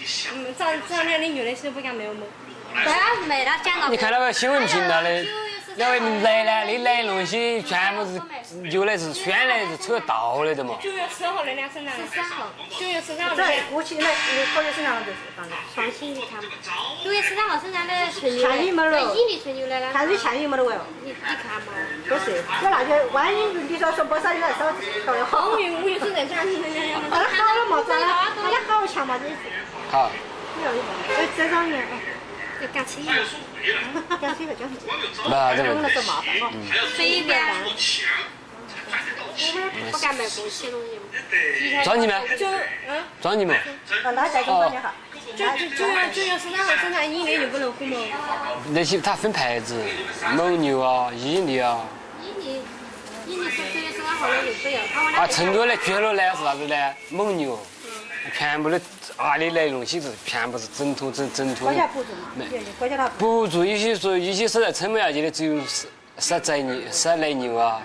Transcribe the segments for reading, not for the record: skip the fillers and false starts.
这两天的女的是不敢没有吗？对啊，没了，讲到。你看那个新闻频道的，那位来呢，你来的东西全部是有的是选的是扯到的的嘛。 9月10号那俩是哪的13号。 9月13号。这过去那9月13号就是当的。双喜你看嘛，9月13号生产的纯牛千羽没了伊犁纯牛奶呢？还是千羽没得完哦。你看嘛。不是，那就万一你说不少有来烧搞得好。5月是在讲那好了嘛，那好强嘛，这是。好。这张面啊。 干起，干起个就。那这那是麻烦哦。随便办。我们不敢卖过期东西。装你们？装你们？那再给我讲哈。 9月13号生产伊犁就不能胡嘛？那些它分牌子，蒙牛啊，伊犁啊。伊犁是9月13号的就不要。啊，成都的绝路呢是啥子呢？蒙牛，全部的阿里来东西是全部是整土。国家补助嘛，国家他补助有些是在撑不下去的，只有10来牛啊。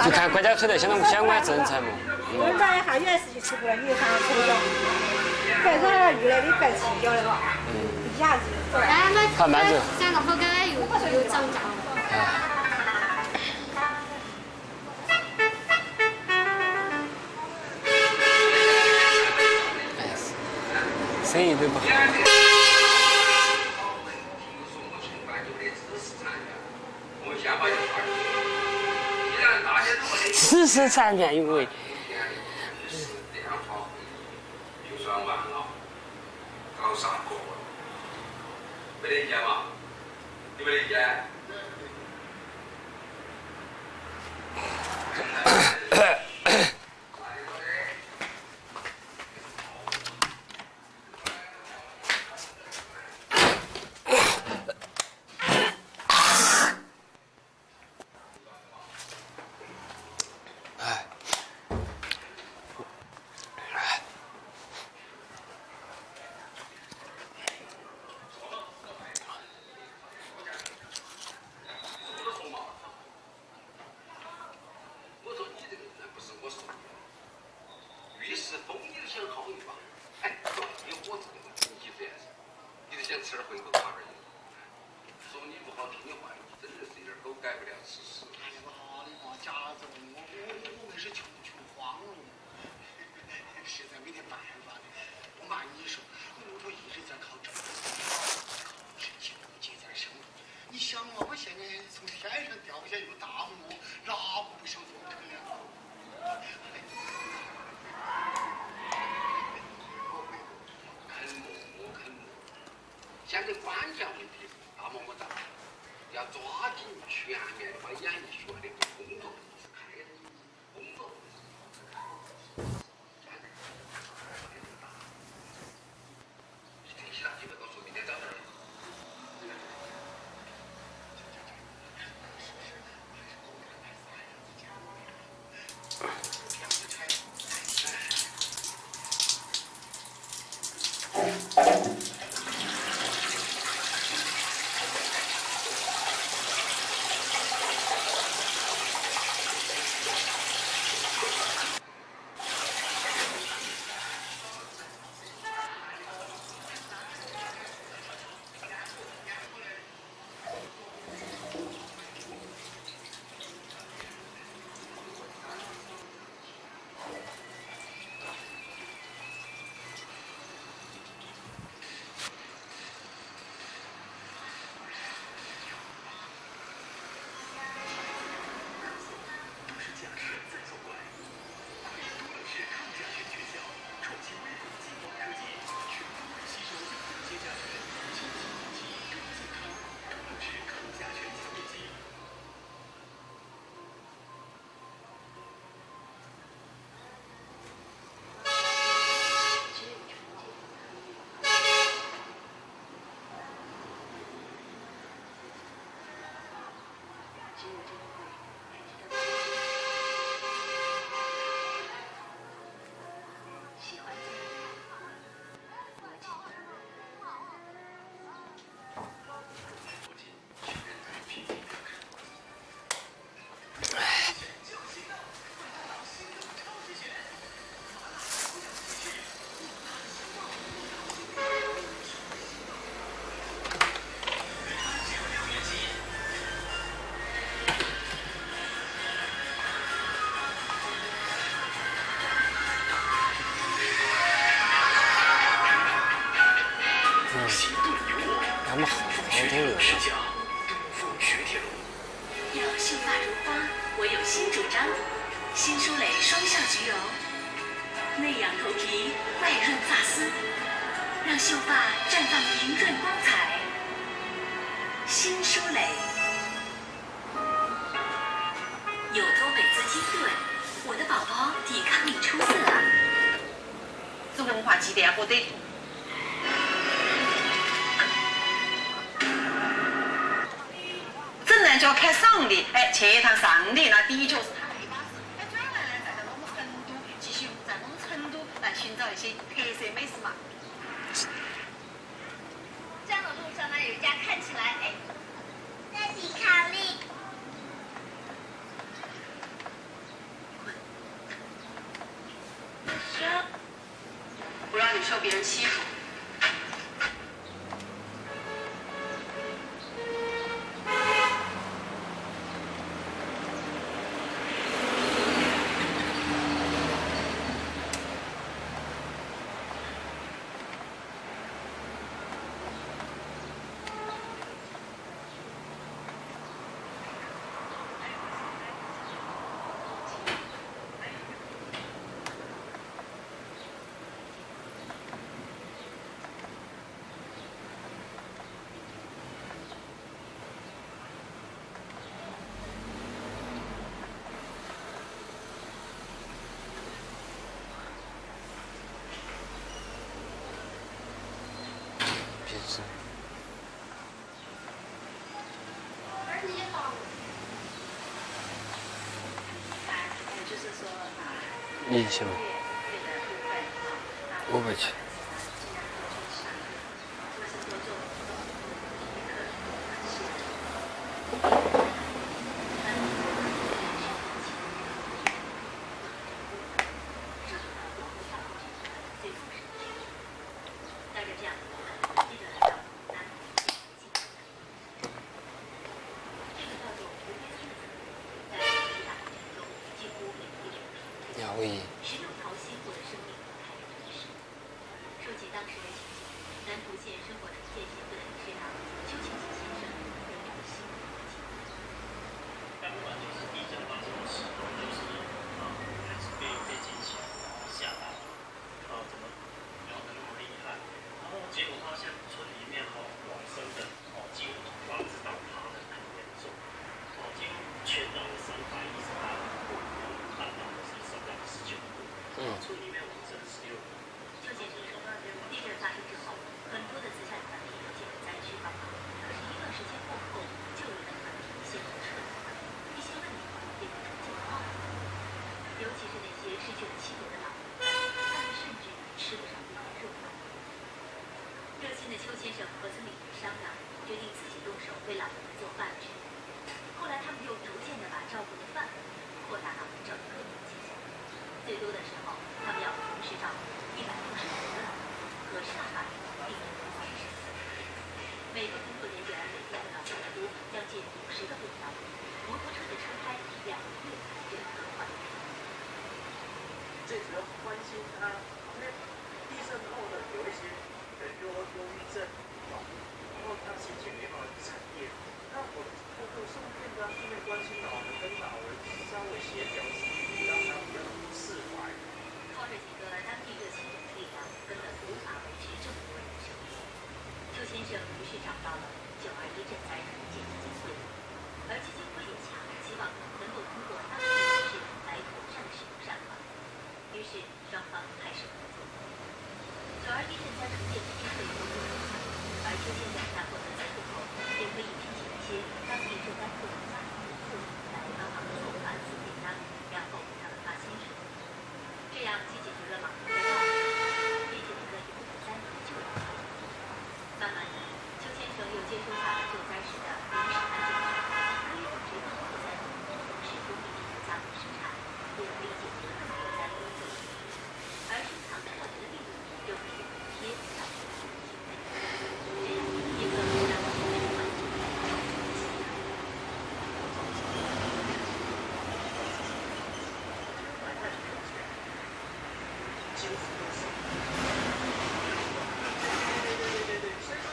就看国家推的相关政策嘛。我们家还原是吃不了，你就看吃不了。再说那鱼来的白吃掉的嘛，一下子。好，慢走。想到后边又涨价了。 生意都不好。知识产权因为。就算完了，搞啥过？没得意见吗？有没得意见？现在关键问题是大么么大，要抓紧全面把演艺学的工作开展工作。其他基本都说明天早点。喜顿有我，他们好雪铁龙试驾东风雪铁龙。要秀发如花，我有新主张：新舒蕾双效焗油，内养头皮，外润发丝，让秀发绽放莹润光彩。新舒蕾有多贝兹基顿，我的宝宝抵抗力出色啊！这文化积淀不得。正南就要开上的，哎，去一趟上的，那的确是他的一把事。哎，转来呢，再到我们成都，继续在我们成都来寻找一些特色美食嘛。这样的路上呢，有一家看起来在抵抗力。说，不让你受别人欺负。别吃。印象，我不去。鸟语。石榴桃心我的生命和开的城市。说起当时的情景，南浦县生活城建协会的理事长邱庆喜先生仍然心有余悸。但不管就是地震发生的时候，就是还是被惊醒，然后吓到了，怎么摇得那么厉害？然后结果发现村里面往生的几乎房子倒塌的很严重，几乎全岛的318户，半岛的是受到19户，村里面往生16户。邱先生说，地震发生之后，很多的慈善团体都进入灾区帮忙，可是一段时间过后，救援的团体陷入撤离，一些问题也被逐渐暴露，尤其是那些失去了亲人的老人，他们甚至吃不上一碗肉饭。热心的邱先生和村里人商量，决定自己动手为老人们做饭吃。后来他们又逐渐的把照顾的范围扩大到整个年级下，最多的时候，他们要同时照顾165个老人和上百个病人的患者。每个工作人员每天都要监督将近50个病人，摩托车的车胎2个月就要更换。最主要关心他，因为地震后的有一些忧郁症，然后他心情没办法产业。那我透过送片段，顺便关心老人跟老人稍微协调时，让他比较释怀。靠着几个当地热心人的力量，根本无法维持这么多人的生活。邱先生于是找到了921赈灾团建基金会，而基金会也强烈希望能够通过当地人士来妥善使用善款。于是双方开始合作。921赈灾团建基金会投入很大，而邱先生在获得资助后，也可以聘请一些当地赈灾户的家庭主妇来帮忙做饭送便当，然后给他们发薪水。这样既解决了老人的照顾，也解决了一部分灾民的就业。慢慢的，邱先生又接收下了救灾时的临时安检卡，可以组织更多的灾民，同时多一定的加工生产，也可以解决更多灾民的就业。而生产破产的利润又可以补贴到社会经费，这样也可以让我们的环境更好。几乎都是。对，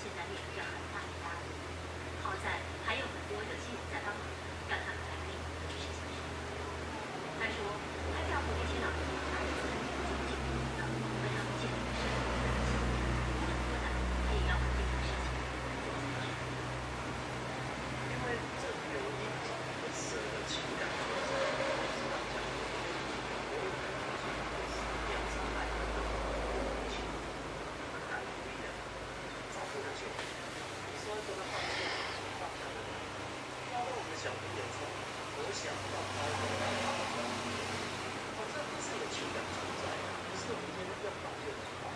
现在面临着很大的压力。好在还有很多热心人在帮忙，让他们还可以继续下去。他说，他照顾这些老人孩子很有经济能力的，和他们建立了生活的热情。更多的，他也要把这件事情做下去。因为这有一种不舍的情感存在，是他讲的。我有可能是两伤害的情，很无力的，照顾的久，你说这个放下放下的，包括我们小朋友从国小到高中，这都是有情感存在的，不是我们今天要抱怨的话，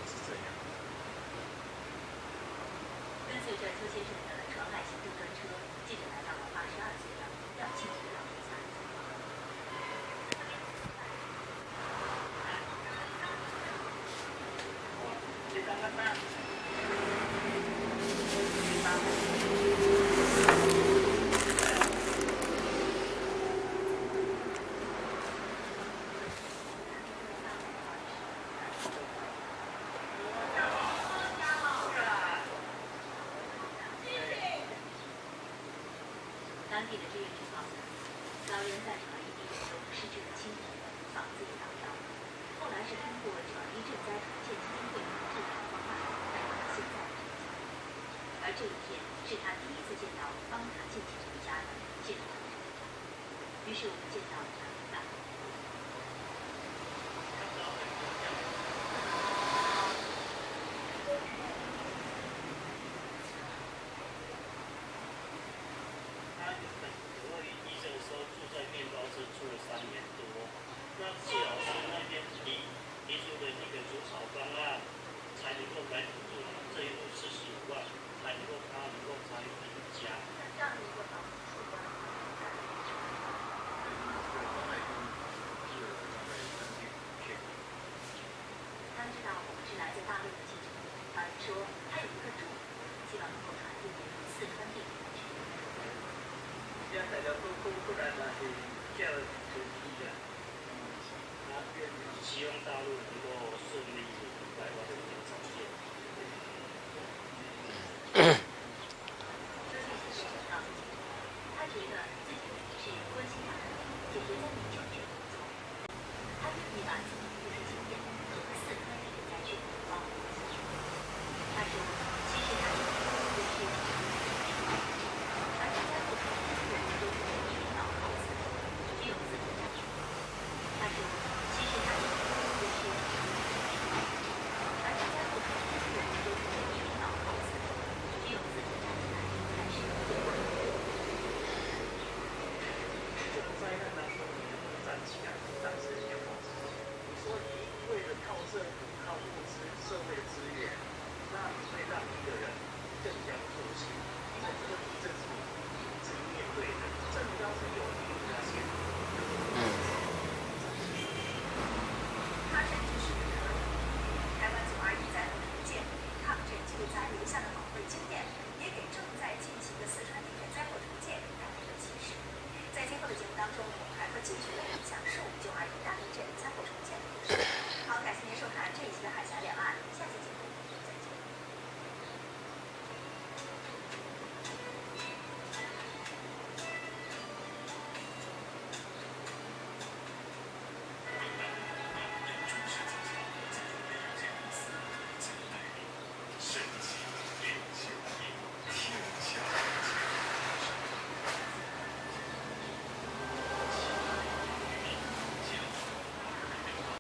是这样。跟随着邱先生的传爱行动专车，记者来到了82岁的廖庆宇老人家。当地的志愿者告诉他们，老人在长疫地震中失去了亲人，房子也倒掉了。后来是通过长疫赈灾重建基金会治疗方案，带到了现在的这个家。而这一天是他第一次见到帮他建起这个家的建筑工人。于是我们见到了他的爸爸。他原本因为医生说住在面包车住了3年多，那谢老师那边提出的这个除草方案，才能够来补助这一户45万，才能够他能够参与这个家。这样一个房子数量。他知道我们是来自大陆的记者，他说他有一个祝福，希望能够传递给四川地区的居民。现在大家都然那些叫成绩啊，希望大陆能够顺利来完成这个重建。周先生告诉记者，他觉得自己是关心大陆解决灾民救援工作，他愿意把自己的这些经验和四川的人灾区包括进去。他说，其实他是对事情而大家不同，我们都是遇到好死，只有自己站出。他说。